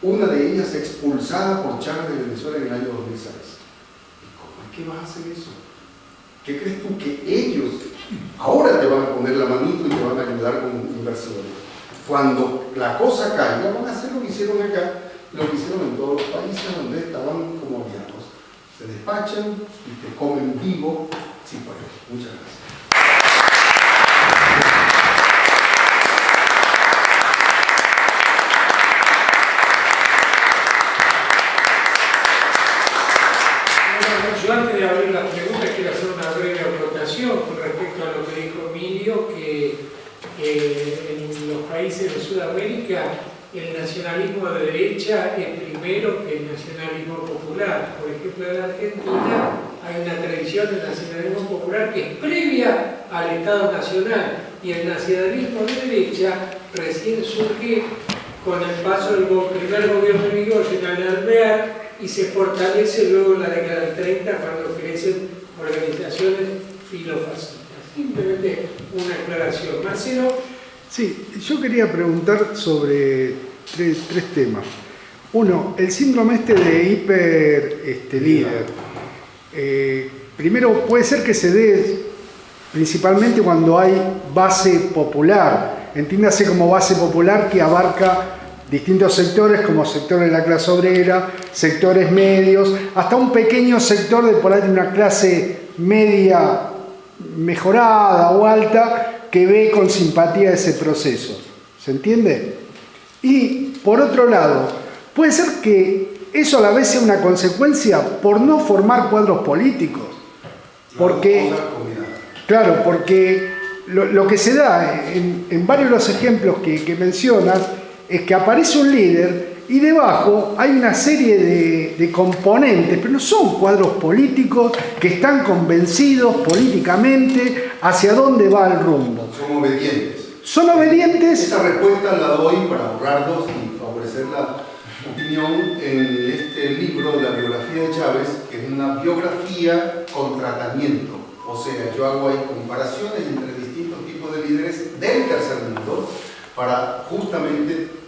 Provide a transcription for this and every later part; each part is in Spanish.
una de ellas expulsada por Chávez de Venezuela en el año 2006. ¿Y cómo es que vas a hacer eso? ¿Qué crees tú que ellos ahora te van a poner la manito y te van a ayudar con inversiones? Cuando la cosa caiga, van a hacer lo que hicieron acá, lo que hicieron en todos los países donde estaban como aliados. Se despachan y te comen vivo si pueden. Muchas gracias. Yo antes de abrir las preguntas quiero hacer una breve acotación con respecto a lo que dijo Emilio, que en los países de Sudamérica el nacionalismo de derecha es primero que el nacionalismo popular. Por ejemplo, en la Argentina hay una tradición del nacionalismo popular que es previa al Estado Nacional, y el nacionalismo de derecha recién surge con el paso del primer gobierno de Irigoyen al Alvear, y se fortalece luego en la década del 30 cuando crecen organizaciones filofascistas. Simplemente una aclaración. Marcelo. Sí, yo quería preguntar sobre tres temas. Uno, el síndrome de hiper líder. Primero, puede ser que se dé principalmente cuando hay base popular. Entiéndase como base popular que abarca distintos sectores, como sectores de la clase obrera, sectores medios, hasta un pequeño sector de por ahí de una clase media mejorada o alta que ve con simpatía ese proceso. ¿Se entiende? Y por otro lado, puede ser que eso a la vez sea una consecuencia por no formar cuadros políticos. Porque, claro, porque lo que se da en varios de los ejemplos que mencionas es que aparece un líder y debajo hay una serie de componentes, pero no son cuadros políticos que están convencidos políticamente hacia dónde va el rumbo. Son obedientes. Son obedientes. Esa respuesta la doy para ahorrarnos y favorecer la opinión en este libro de la biografía de Chávez, que es una biografía con tratamiento. O sea, yo hago ahí comparaciones entre distintos tipos de líderes del tercer mundo para justamente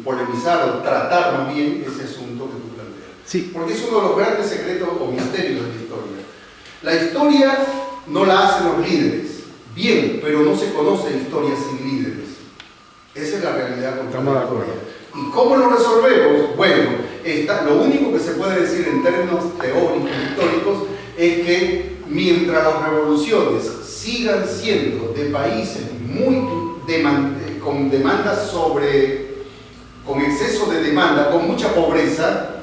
polemizar o tratar más bien ese asunto que tú planteas. Sí. Porque es uno de los grandes secretos o misterios de la historia. La historia no la hacen los líderes, bien, pero no se conoce historia sin líderes. Esa es la realidad. Estamos de acuerdo. ¿Y cómo lo resolvemos? Bueno, lo único que se puede decir en términos teóricos, históricos, es que mientras las revoluciones sigan siendo de países muy con demandas con exceso de demanda, con mucha pobreza,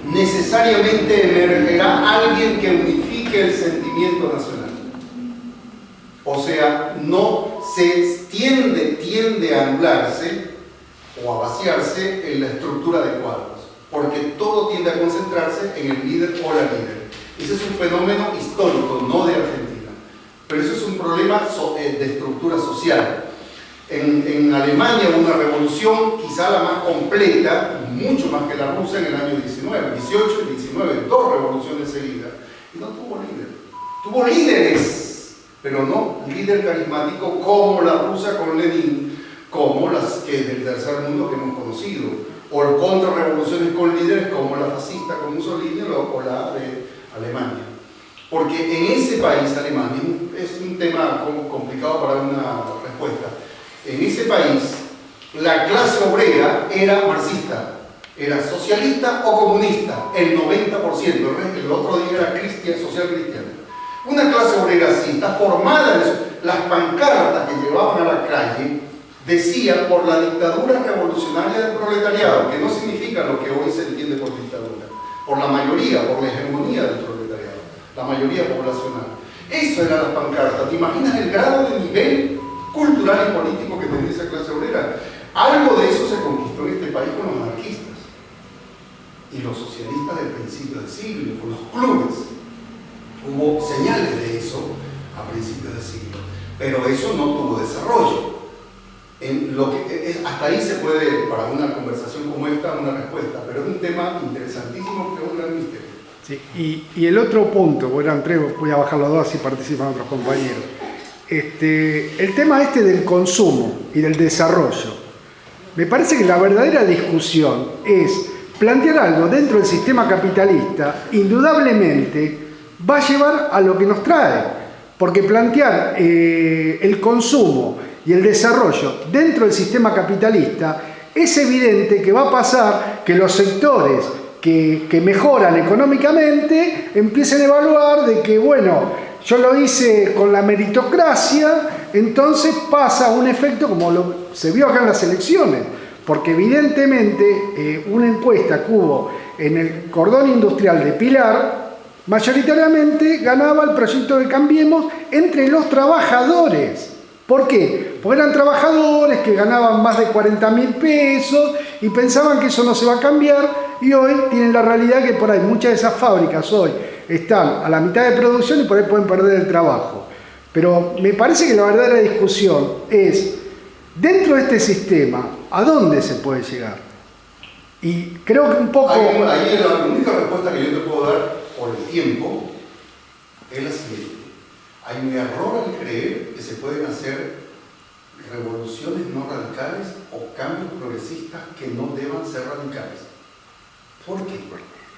necesariamente emergerá alguien que unifique el sentimiento nacional. O sea, no se tiende a anularse o a vaciarse en la estructura de cuadros, porque todo tiende a concentrarse en el líder o la líder. Ese es un fenómeno histórico, no de Argentina, pero eso es un problema de estructura social. En Alemania hubo una revolución, quizá la más completa, mucho más que la rusa en el año 19, 18 y 19, dos revoluciones seguidas, y no tuvo líder. Tuvo líderes, pero no líder carismático como la rusa con Lenin, como las que del tercer mundo que hemos conocido, o contrarrevoluciones con líderes como la fascista con Mussolini o la de Alemania. Porque en ese país, Alemania, es un tema complicado para una respuesta. En ese país, la clase obrera era marxista, era socialista o comunista, el 90%, el otro día era social cristiana. Una clase obrera así, está formada en eso. Las pancartas que llevaban a la calle decían por la dictadura revolucionaria del proletariado, que no significa lo que hoy se entiende por dictadura, por la mayoría, por la hegemonía del proletariado, la mayoría poblacional. Eso era la pancarta. ¿Te imaginas el grado de nivel cultural y político que tenía esa clase obrera? Algo de eso se conquistó en este país con los anarquistas y los socialistas del principio del siglo, con los clubes. Hubo señales de eso a principios del siglo, pero eso no tuvo desarrollo. Hasta ahí se puede, para una conversación como esta, una respuesta, pero es un tema interesantísimo que es un gran misterio. Sí, y el otro punto, bueno, voy a bajar los dos así participan otros compañeros. El tema del consumo y del desarrollo. Me parece que la verdadera discusión es plantear algo dentro del sistema capitalista, indudablemente va a llevar a lo que nos trae, porque plantear el consumo y el desarrollo dentro del sistema capitalista, es evidente que va a pasar que los sectores que mejoran económicamente empiecen a evaluar de que, bueno, yo lo hice con la meritocracia, entonces pasa un efecto como se vio acá en las elecciones, porque evidentemente una encuesta que hubo en el cordón industrial de Pilar, mayoritariamente ganaba el proyecto de Cambiemos entre los trabajadores. ¿Por qué? Porque eran trabajadores que ganaban más de 40.000 pesos y pensaban que eso no se va a cambiar, y hoy tienen la realidad que por ahí muchas de esas fábricas hoy están a la mitad de producción y por ahí pueden perder el trabajo. Pero me parece que la verdadera discusión es, dentro de este sistema, ¿a dónde se puede llegar? Y creo que un poco... Ahí la única respuesta que yo te puedo dar por el tiempo es la siguiente. Hay un error al creer que se pueden hacer revoluciones no radicales o cambios progresistas que no deban ser radicales. ¿Por qué?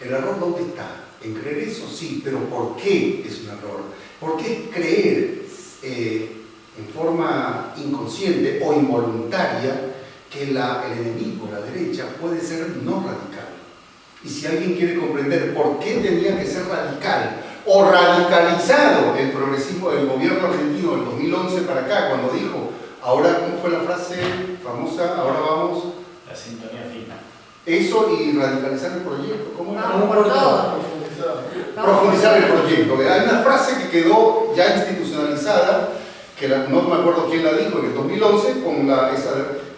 ¿El error dónde está? En creer eso sí, pero ¿por qué es un error? ¿Por qué creer en forma inconsciente o involuntaria que el enemigo, la derecha, puede ser no radical? Y si alguien quiere comprender por qué tenía que ser radical o radicalizado el progresismo del gobierno argentino del 2011 para acá, cuando dijo, ahora, ¿cómo fue la frase famosa? Ahora vamos... La sintonía fina. Eso y radicalizar el proyecto. ¿Cómo era? Vamos por todo. Profundizar el proyecto. Hay una frase que quedó ya institucionalizada, que no me acuerdo quién la dijo en el 2011,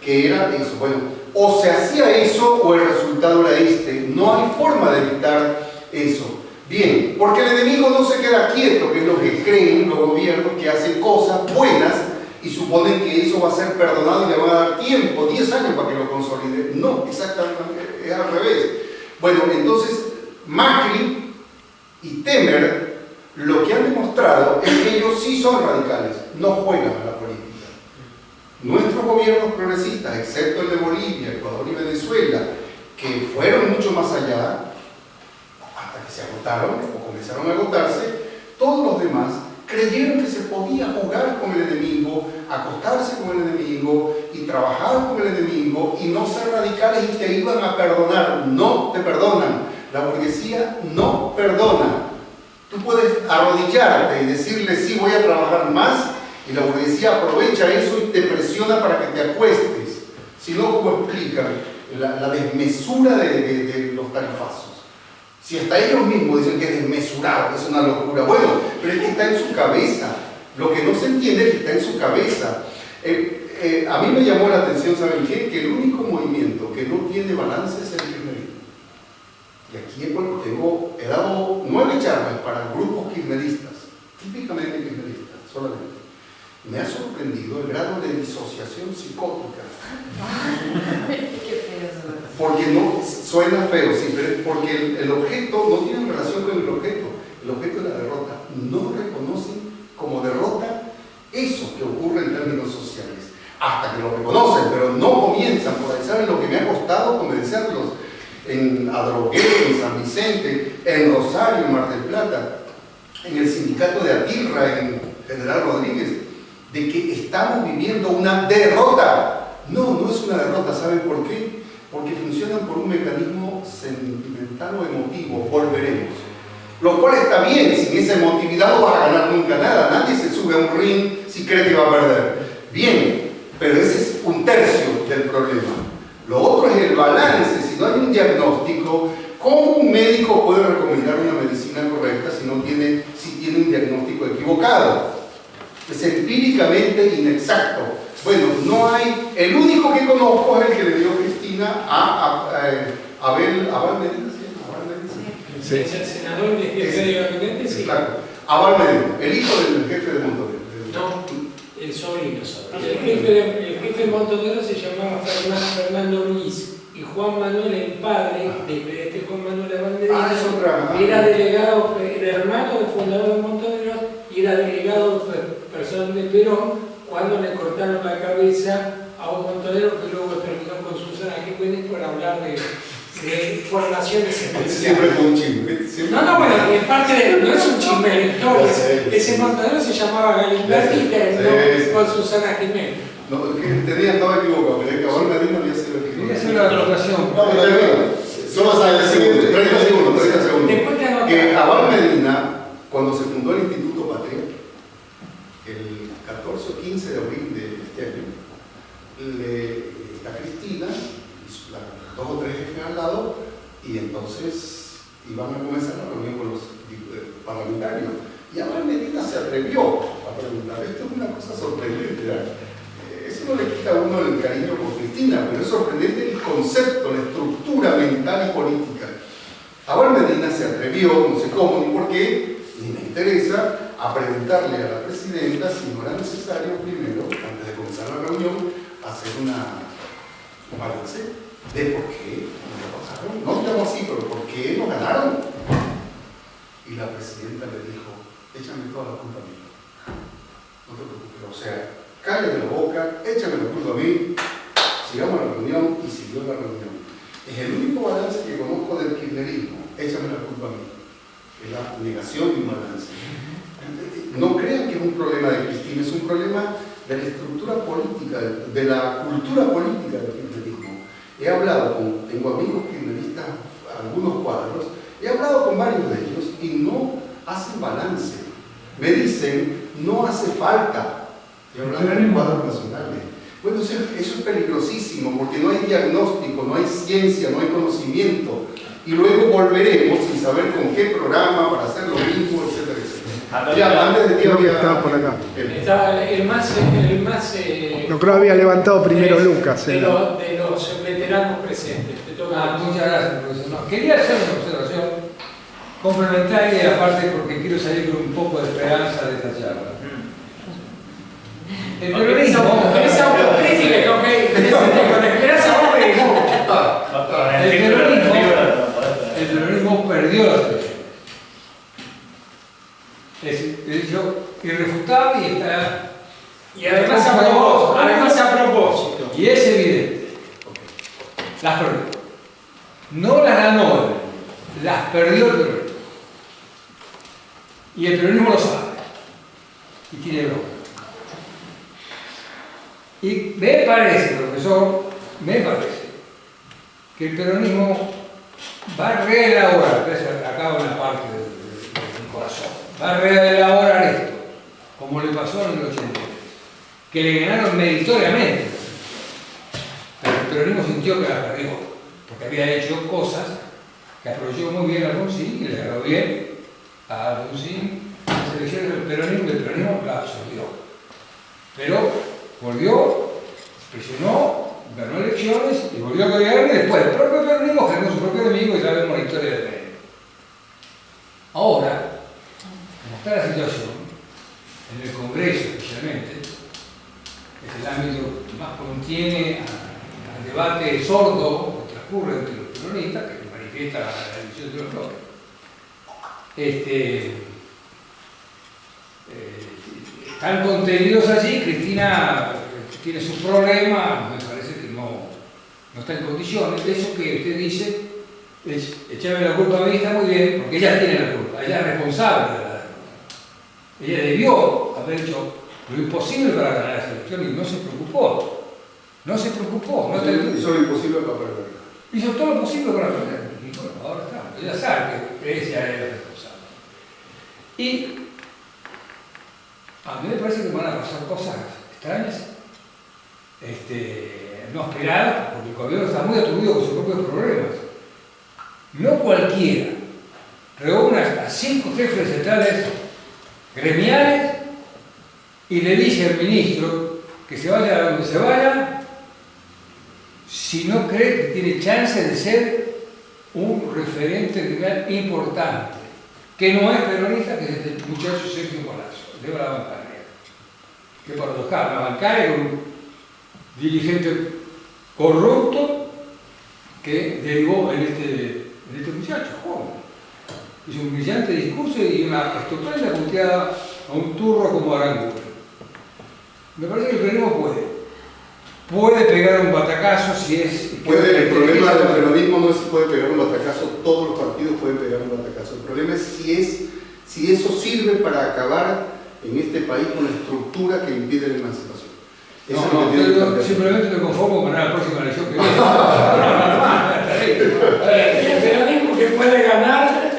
que era eso. Bueno, o se hacía eso o el resultado era este. No hay forma de evitar eso. Bien, porque el enemigo no se queda quieto, que es lo que creen los gobiernos, que hacen cosas buenas y suponen que eso va a ser perdonado y le van a dar tiempo, 10 años para que lo consolide. No, exactamente, es al revés. Bueno, entonces Macri y Temer lo que han demostrado es que ellos sí son radicales, no juegan a la política. Nuestros gobiernos progresistas, excepto el de Bolivia, Ecuador y Venezuela, que fueron mucho más allá, hasta que se agotaron o comenzaron a agotarse, todos los demás creyeron que se podía jugar con el enemigo, acostarse con el enemigo y trabajar con el enemigo y no ser radicales y te iban a perdonar. No te perdonan. La burguesía no perdona. Tú puedes arrodillarte y decirle sí, voy a trabajar más, y la burguesía aprovecha eso y te presiona para que te acuestes. Si no, ¿cómo explican la desmesura de los tarifazos? Si hasta ellos mismos dicen que es desmesurado, que es una locura. Bueno, pero es que está en su cabeza. Lo que no se entiende es que está en su cabeza. A mí me llamó la atención, ¿saben qué? Que el único movimiento que no tiene balance es el kirchnerismo. Y aquí he dado 9 charlas para grupos kirchneristas, típicamente kirchneristas, solamente. Me ha sorprendido el grado de disociación psicótica. Porque no suena feo, sí, pero porque el objeto no tiene relación con el objeto es la derrota. No reconocen como derrota eso que ocurre en términos sociales. Hasta que lo reconocen, pero no comienzan por ahí. ¿Saben lo que me ha costado convencerlos? En Adrogué, en San Vicente, en Rosario, en Mar del Plata, en el sindicato de Atilra, en General Rodríguez, de que estamos viviendo una derrota. No, no es una derrota, ¿saben por qué? Porque funcionan por un mecanismo sentimental o emotivo, volveremos. Lo cual está bien, sin esa emotividad no vas a ganar nunca nada, nadie se sube a un ring si cree que va a perder. Bien, pero ese es un tercio del problema. Lo otro es el balance. Si no hay un diagnóstico, ¿cómo un médico puede recomendar una medicina correcta si tiene un diagnóstico equivocado? Es empíricamente inexacto. Bueno, no hay, el único que conozco es el que le dio Cristina a Abel Medina, ¿sí? Sí. Es el senador de jefe de gabinete, sí. Claro. Abel Medina, el hijo del jefe de Montonero. No, el sobrino. El jefe de Montonero se llamaba Fernando Luis, y Juan Manuel, el padre de este Juan Manuel Abel Medina, era delegado, era hermano del fundador de Montonero y era delegado personal de Perón cuando le cortaron la cabeza a un montonero que luego terminó con Susana Jiménez por hablar de formaciones especiales. Siempre fue un chisme. Siempre. No, bueno, en parte no es un chisme de la historia. Ese montonero se llamaba Galimberti y terminó con Susana Jiménez. No, que estaba equivocado, pero que Abel Medina había sido el Voy a hacer una anotación. No, pero solo sabes 30 segundos. Después te anotas. Que Abel Medina, cuando se fundó el Instituto Patria, el 14 o 15 de abril de este año, la Cristina, dos o tres jefes al lado, y entonces iban a comenzar la reunión con los parlamentarios. Y Abel Medina se atrevió a preguntar, esto es una cosa sorprendente, ¿verdad? Eso no le quita a uno el cariño por Cristina, pero es sorprendente el concepto, la estructura mental y política. Abel Medina se atrevió, no sé cómo ni por qué, ni me interesa, a preguntarle a la presidenta si no era necesario primero, antes de comenzar la reunión, hacer un balance de por qué no pasaron. No digamos así, pero por qué no ganaron. Y la presidenta le dijo, échame toda la culpa a mí. No te preocupes, o sea, cállate la boca, échame la culpa a mí, sigamos la reunión, y siguió la reunión. Es el único balance que conozco del kirchnerismo, échame la culpa a mí. Es la negación de un balance. No crean que es un problema de Cristina, es un problema de la estructura política, de la cultura política del kirchnerismo. Tengo amigos kirchneristas, algunos cuadros, he hablado con varios de ellos y no hacen balance. Me dicen, no hace falta. Estoy hablando de cuadros nacionales. Bueno, eso es peligrosísimo porque no hay diagnóstico, no hay ciencia, no hay conocimiento. Y luego volveremos sin saber con qué programa para hacer lo mismo, etcétera, etcétera. Ya, antes de ti estaba por acá. Estaba el más No creo que había levantado primero Lucas. De los veteranos presentes. Te toca. Muchas gracias, profesor. No, quería hacer una observación complementaria y aparte porque quiero salir con un poco de esperanza de esta charla. El peronismo, esa autocrítica, con esperanza el peronismo perdió la elección. Es hecho irrefutable y está. Y además a propósito. Y es evidente. Las perdió. No las ganó, las perdió el peronismo. Y el peronismo lo sabe. Y tiene bronca. Y me parece, profesor, que el peronismo va a reelaborar, acá una parte del corazón, va a reelaborar esto, como le pasó en el 83, que le ganaron meritoriamente, pero el peronismo sintió que la perdió, porque había hecho cosas que aprovechó muy bien a Alfonsín y le ganó bien a Alfonsín las elecciones del peronismo, y el peronismo la absorbió. Pero volvió, presionó, ganó elecciones y volvió a gobiernar y después el propio peronismo generó su propio enemigo y ya vemos la historia de Menem. Ahora, como está la situación, en el Congreso especialmente, es el ámbito que más contiene al debate sordo que transcurre entre los peronistas, que manifiesta la división de los bloques. Están contenidos allí. Cristina tiene sus problemas, me parece que no está en condiciones. Eso que usted dice, echarme la culpa a mí, está muy bien, porque ella tiene la culpa, ella es responsable de la derrota. Ella debió haber hecho lo imposible para ganar esa elección y no se preocupó. No se preocupó. Hizo lo imposible para perder. Hizo todo lo posible para perder. Y bueno, ahora estamos. Ella sabe que ella es la responsable. Y a mí me parece que van a pasar cosas extrañas, no esperadas, porque el gobierno está muy aturdido con sus propios problemas. No cualquiera reúne a 5 jefes centrales gremiales y le dice al ministro que se vaya a donde se vaya si no cree que tiene chance de ser un referente gremial importante, que no es peronista, que es el muchacho Sergio Palazzo, de la bancaria. Qué paradojal, la bancaria con un dirigente corrupto que derivó en este muchacho joven. Hizo un brillante discurso y una estupenda punteada a un turro como Aranguren. Me parece que el peronismo puede. puede pegar un batacazo si es... El problema del peronismo no es si puede pegar un batacazo, todos los partidos pueden pegar un batacazo. El problema es si eso sirve para acabar en este país con la estructura que impide la emancipación. Eso es lo que tiene que yo plantear. simplemente me conformo con la próxima elección que viene. El peronismo que puede ganar,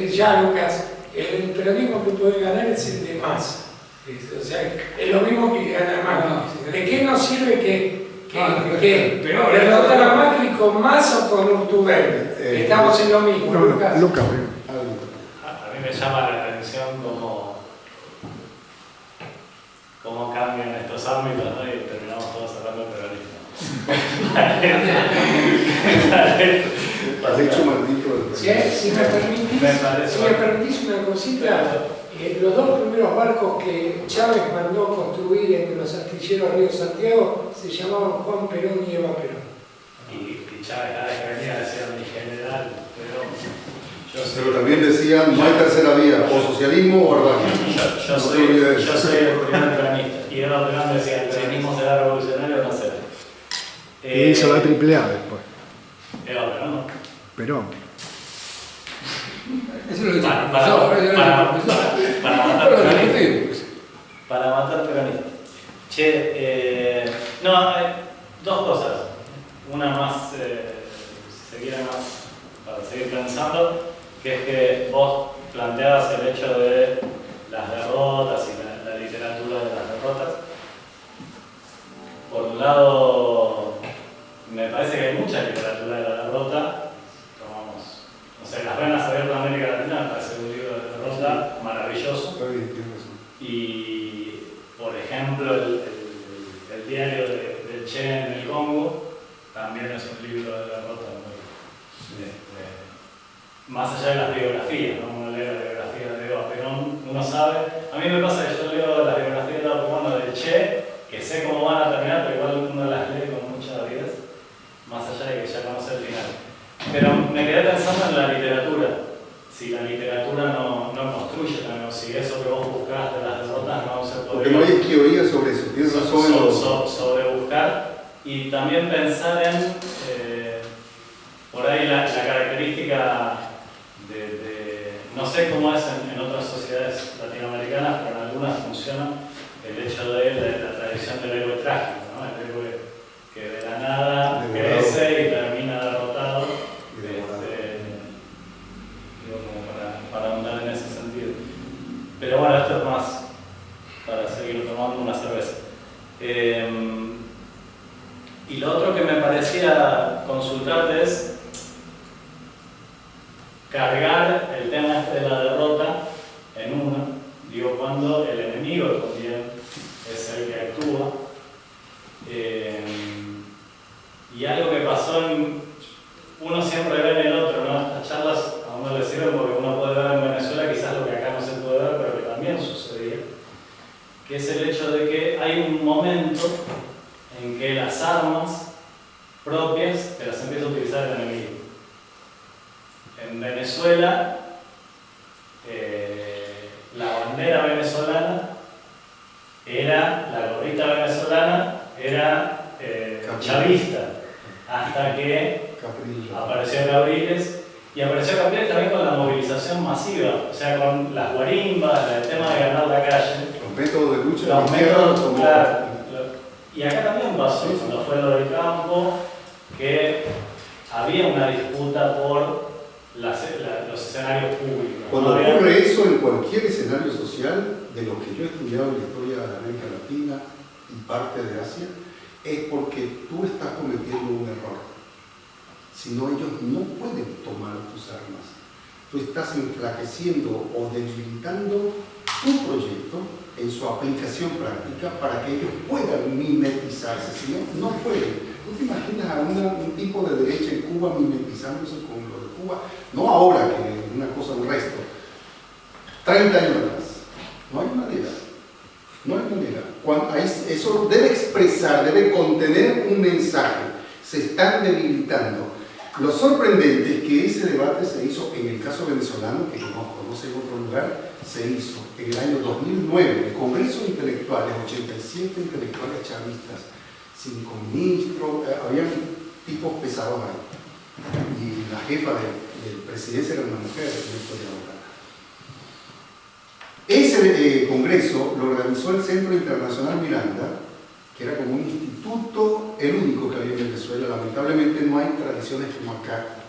ya Lucas, el peronismo que puede ganar es el de Massa. O sea, es lo mismo que gana Macri. ¿De qué nos sirve que derrotar a Macri con Massa o con Urtubey? Estamos en lo mismo, Lucas. Lucas, A mí me llama la atención cómo cambian estos ámbitos, ¿no? Y terminamos todos hablando de peronismo. Has hecho maldito del Si me permitís una cosita, los dos primeros barcos que Chávez mandó construir en los astilleros Río Santiago se llamaban Juan Perón y Eva Perón. Y Chávez cada vez que venía decía mi general, Pero también decían, no hay tercera vía, o socialismo o barbarie. yo soy el primer peronista. Y Eva Perón decía, el peronismo será revolucionario o no será. y hizo la AAA después. Eva Perón, ¿no? Perón. Eso lo dice. Para matar peronistas. Para matar peronistas. Che, no, hay dos cosas. Una más, si se quiere más, para seguir pensando, que es que vos planteabas el hecho de las derrotas y la literatura de las derrotas. Por un lado, me parece que hay mucha literatura de la derrota. Tomamos, no sé, Las venas abiertas de América Latina, me parece un libro de derrota maravilloso. Está bien, tienes razón. Y, por ejemplo, el diario del Che en el Congo también es un libro de derrota muy, más allá de las biografías, ¿no? Uno lee la biografía de Eva Perón, uno sabe. A mí me pasa que yo leo las biografías de Eva Perón del Che, que sé cómo van a terminar, pero igual uno las lee con mucha avidez, más allá de que ya conoce el final. Pero me quedé pensando en la literatura. Si la literatura no construye también, si eso que vos buscás de las derrotas no se Porque no hay teoría sobre eso, tienes razón. Sobre buscar y también pensar en, por ahí la característica no sé cómo es en otras sociedades latinoamericanas, pero en algunas funciona el hecho de la tradición del héroe trágico, ¿no? El héroe que de la nada crece y termina derrotado. Digo, como para ahondar en ese sentido. Pero bueno, esto es más para seguir tomando una cerveza. Y lo otro que me parecía consultarte es cargar el tema este de la derrota en uno, digo, cuando el enemigo también es el que actúa. Y algo que pasó uno siempre ve en el otro, ¿no? Estas charlas a uno le sirven porque uno puede ver en Venezuela quizás lo que acá no se puede ver, pero que también sucedía, que es el hecho de que hay un momento en que las armas propias te las empieza a utilizar el enemigo. En Venezuela, la bandera venezolana era, la gorrita venezolana era chavista, hasta que apareció Capriles, y apareció Capriles también con la movilización masiva, o sea, con las guarimbas, el tema de ganar la calle. Los métodos de lucha, Los métodos, como... claro. Y acá también pasó, cuando fue lo del campo, que había una disputa por los escenarios públicos. Cuando ¿no? ocurre eso en cualquier escenario social, de lo que yo he estudiado en la historia de América Latina y parte de Asia, es porque tú estás cometiendo un error. Si no, ellos no pueden tomar tus armas. Tú estás enflaqueciendo o debilitando tu proyecto en su aplicación práctica para que ellos puedan mimetizarse. Si no, no pueden. ¿Tú te imaginas a un tipo de derecha en Cuba mimetizándose con lo de Cuba? No ahora, que es una cosa, un resto. 30 años atrás. No hay manera. No hay manera. Eso debe expresar, debe contener un mensaje. Se están debilitando. Lo sorprendente es que ese debate se hizo en el caso venezolano, que yo no conoce en otro lugar, se hizo en el año 2009, el Congreso de Intelectuales, 87 intelectuales chavistas, 5 ministros, habían tipos pesados ahí. Y la jefa de presidencia era una mujer, una historia local. Ese congreso lo organizó el Centro Internacional Miranda, que era como un instituto, el único que había en Venezuela. Lamentablemente no hay tradiciones como acá,